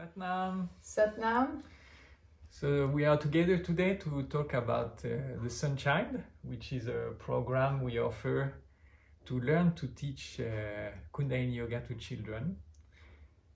Satnam. Satnam. So we are together today to talk about the Sunchild, which is a program we offer to learn to teach Kundalini Yoga to children.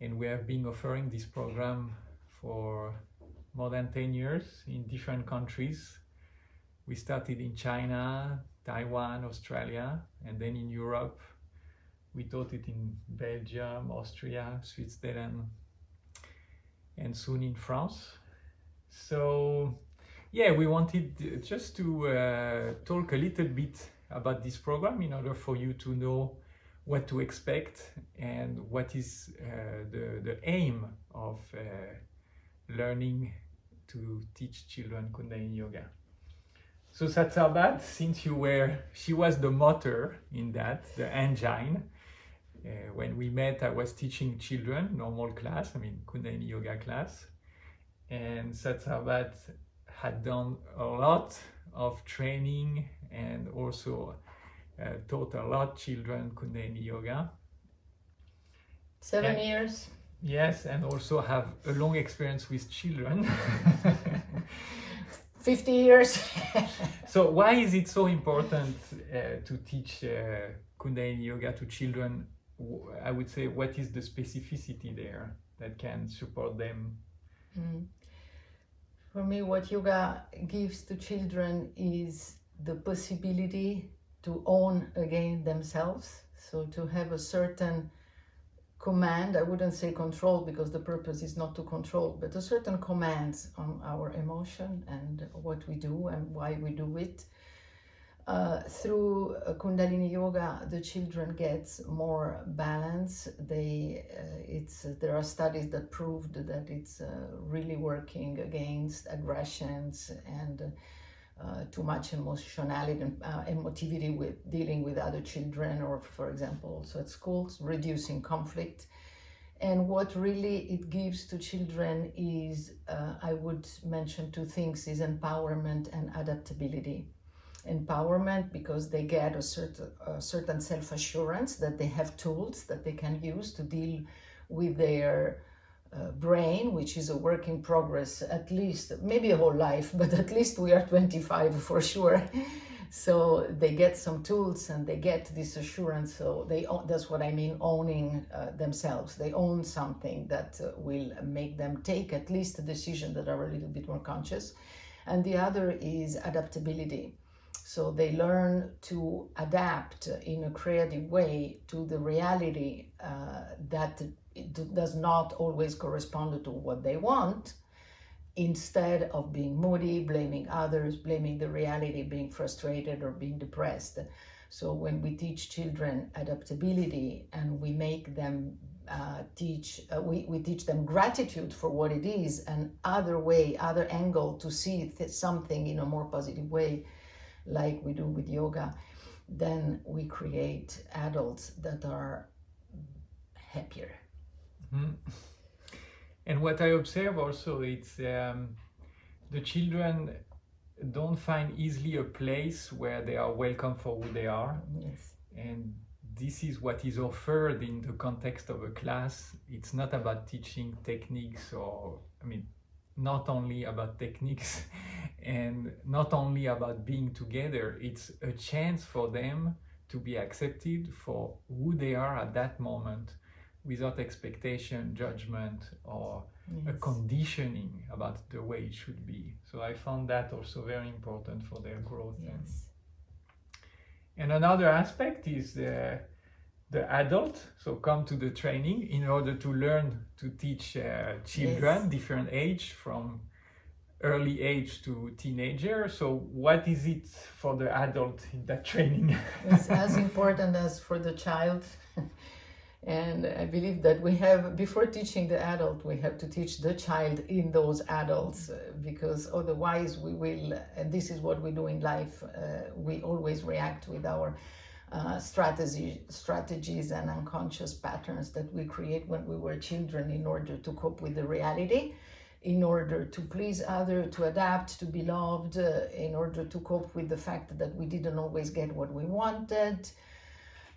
And we have been offering this program for more than 10 years in different countries. We started in China, Taiwan, Australia, and then in Europe. We taught it in Belgium, Austria, Switzerland, and soon in France. So yeah, we wanted just to talk a little bit about this program in order for you to know what to expect and what is the aim of learning to teach children Kundalini Yoga. So Satsabhat, since she was the motor in that, the engine. When we met, I was teaching children, normal class, Kundalini Yoga class. And Satsabhat had done a lot of training and also taught a lot children Kundalini Yoga. 7 years. Yes, and also have a long experience with children. 50 years. So why is it so important to teach Kundalini Yoga to children? I would say, what is the specificity there that can support them? For me, what yoga gives to children is the possibility to own again themselves. So to have a certain command, I wouldn't say control because the purpose is not to control, but a certain commands on our emotion and what we do and why we do it. Through Kundalini Yoga, the children get more balance. There are studies that proved that it's really working against aggressions and too much emotionality and emotivity with dealing with other children, or for example also at schools, reducing conflict. And what really it gives to children is, I would mention two things, is empowerment and adaptability. Empowerment because they get a certain self-assurance that they have tools that they can use to deal with their brain, which is a work in progress, at least, maybe a whole life, but at least we are 25 for sure. So they get some tools and they get this assurance. So that's what I mean, owning themselves. They own something that will make them take at least a decision that are a little bit more conscious. And the other is adaptability. So they learn to adapt in a creative way to the reality that it does not always correspond to what they want, instead of being moody, blaming others, blaming the reality, being frustrated or being depressed. So when we teach children adaptability and we make them we teach them gratitude for what it is, and other angle to see something in a more positive way, like we do with yoga, then we create adults that are happier. Mm-hmm. And what I observe also, it's the children don't find easily a place where they are welcome for who they are. Yes. And this is what is offered in the context of a class. It's not about teaching techniques not only about techniques and not only about being together. It's a chance for them to be accepted for who they are at that moment, without expectation, judgment, or a conditioning about the way it should be. So I found that also very important for their growth. Yes. And another aspect is the adult, so come to the training in order to learn to teach children, different age, from early age to teenager. So what is it for the adult in that training? It's as important as for the child. And I believe that we have, before teaching the adult, we have to teach the child in those adults, because otherwise we will, and this is what we do in life, we always react with our strategies and unconscious patterns that we create when we were children in order to cope with the reality, in order to please others, to adapt, to be loved, in order to cope with the fact that we didn't always get what we wanted.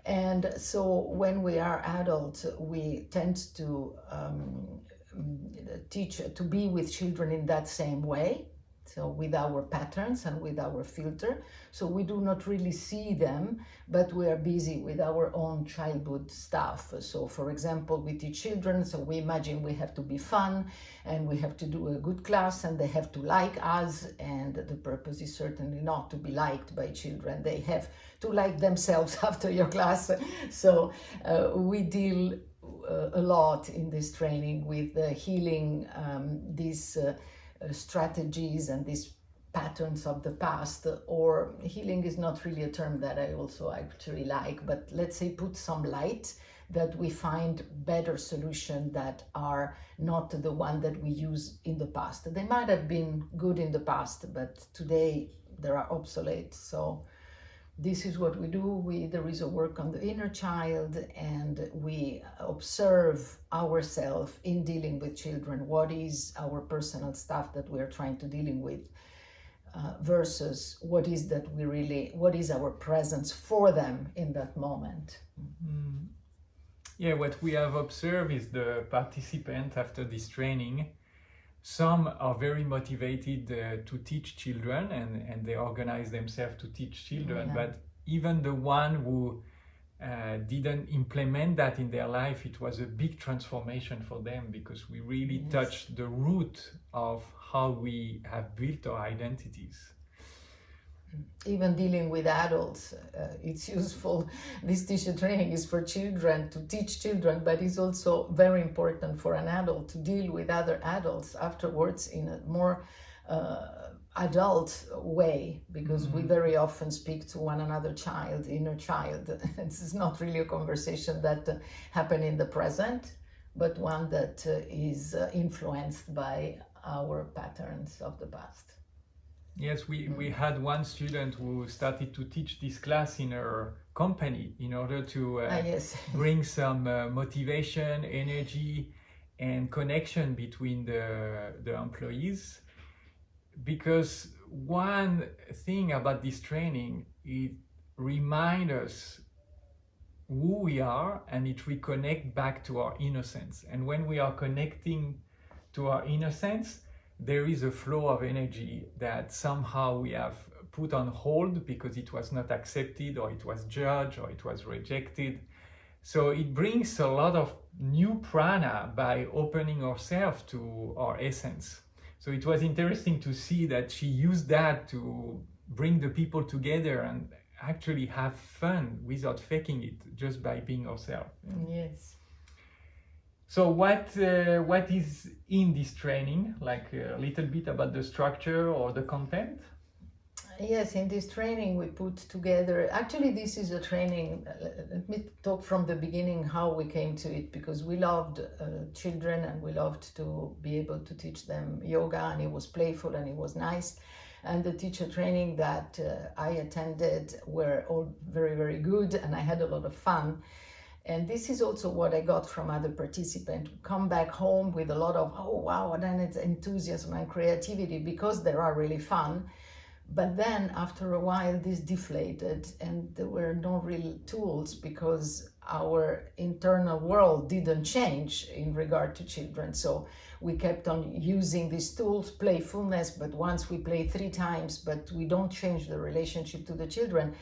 And so when we are adults, we tend to teach to be with children in that same way, so with our patterns and with our filter. So we do not really see them, but we are busy with our own childhood stuff. So for example, we teach children, so we imagine we have to be fun and we have to do a good class and they have to like us, and the purpose is certainly not to be liked by children. They have to like themselves after your class. So we deal a lot in this training with healing these strategies and these patterns of the past, or healing is not really a term that I also actually like, but let's say put some light that we find better solutions that are not the one that we use in the past. They might have been good in the past, but today they are obsolete. So this is what we do. There is a work on the inner child, and we observe ourselves in dealing with children. What is our personal stuff that we're trying to dealing with, versus what is our presence for them in that moment. Mm. Yeah, what we have observed is the participant after this training, some are very motivated to teach children, and they organize themselves to teach children. But even the one who didn't implement that in their life, it was a big transformation for them, because we really touched the root of how we have built our identities. Even dealing with adults, it's useful. This teacher training is for children, to teach children, but it's also very important for an adult to deal with other adults afterwards in a more adult way, because we very often speak to one another child, inner child. This is not really a conversation that happens in the present, but one that is influenced by our patterns of the past. Yes, we had one student who started to teach this class in her company in order to bring some motivation, energy, and connection between the employees. Because one thing about this training, it reminds us who we are, and it reconnects back to our innocence. And when we are connecting to our innocence, there is a flow of energy that somehow we have put on hold because it was not accepted, or it was judged, or it was rejected. So it brings a lot of new prana by opening ourselves to our essence. So it was interesting to see that she used that to bring the people together and actually have fun without faking it, just by being herself. Yes. So what is in this training? Like a little bit about the structure or the content? Yes, in this training we put together, actually this is a training, let me talk from the beginning how we came to it, because we loved children and we loved to be able to teach them yoga, and it was playful and it was nice. And the teacher training that I attended were all very, very good, and I had a lot of fun. And this is also what I got from other participants who come back home with a lot of, oh wow, and then it's enthusiasm and creativity, because they are really fun. But then after a while this deflated, and there were no real tools, because our internal world didn't change in regard to children. So we kept on using these tools, playfulness, but once we play 3 times, but we don't change the relationship to the children,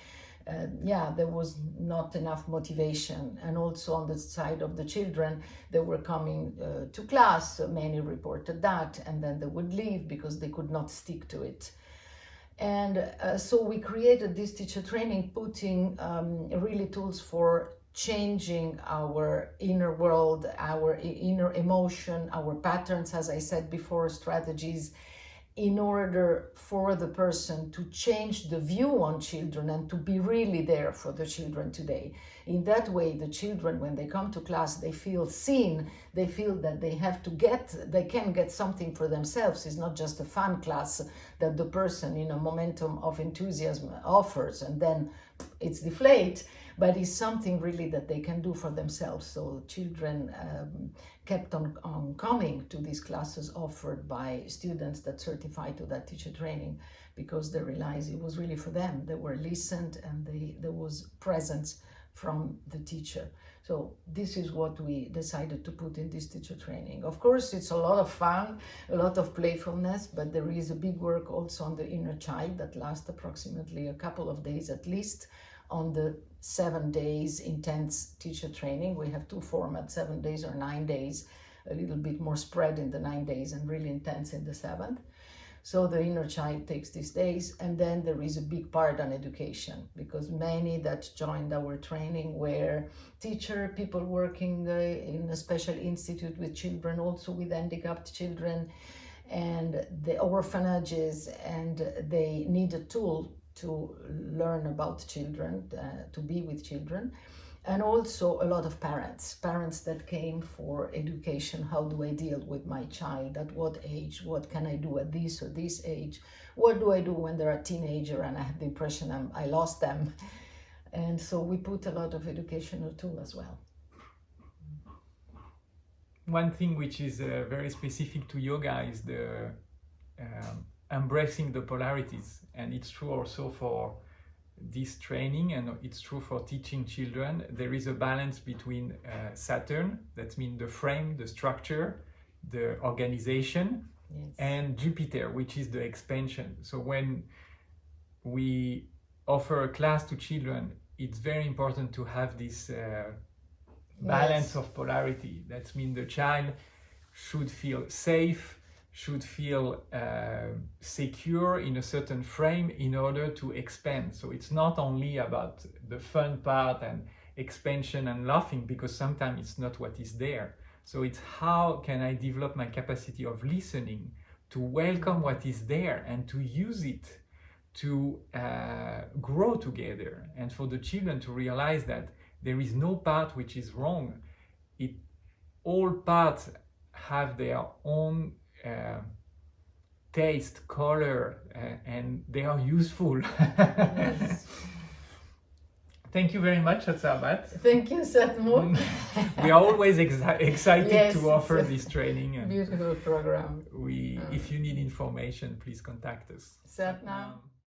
there was not enough motivation. And also on the side of the children, they were coming to class, many reported that, and then they would leave because they could not stick to it. And so we created this teacher training, putting really tools for changing our inner world, our inner emotion, our patterns, as I said before, strategies, in order for the person to change the view on children and to be really there for the children today. In that way, the children, when they come to class, they feel seen, they feel that they can get something for themselves. It's not just a fun class that the person in a momentum of enthusiasm offers and then it's deflate, but it's something really that they can do for themselves. So children kept on coming to these classes offered by students that certified to that teacher training, because they realized it was really for them. They were listened and there was presence from the teacher. So this is what we decided to put in this teacher training. Of course, it's a lot of fun, a lot of playfulness, but there is a big work also on the inner child that lasts approximately a couple of days at least. On the 7 days intense teacher training, we have two formats, 7 days or 9 days, a little bit more spread in the 9 days and really intense in the 7th. So the inner child takes these days, and then there is a big part on education, because many that joined our training were people working in a special institute with children, also with handicapped children, and the orphanages, and they need a tool to learn about children, to be with children. And also a lot of parents that came for education. How do I deal with my child? At what age? What can I do at this or this age? What do I do when they're a teenager and I have the impression I lost them? And so we put a lot of educational tool as well. One thing which is very specific to yoga is the embracing the polarities. And it's true also for this training, and it's true for teaching children. There is a balance between Saturn, that means the frame, the structure, the organization, yes, and Jupiter, which is the expansion. So when we offer a class to children, it's very important to have this balance, yes, of polarity. That means the child should feel safe, should feel secure in a certain frame in order to expand. So it's not only about the fun part and expansion and laughing, because sometimes it's not what is there. So it's how can I develop my capacity of listening, to welcome what is there and to use it to grow together, and for the children to realize that there is no part which is wrong. All parts have their own taste, color, and they are useful. Yes. Thank you very much, Atsabat. Thank you, Satmuk. We are always excited, yes, to offer this training. Beautiful program. If you need information, please contact us. Satnam.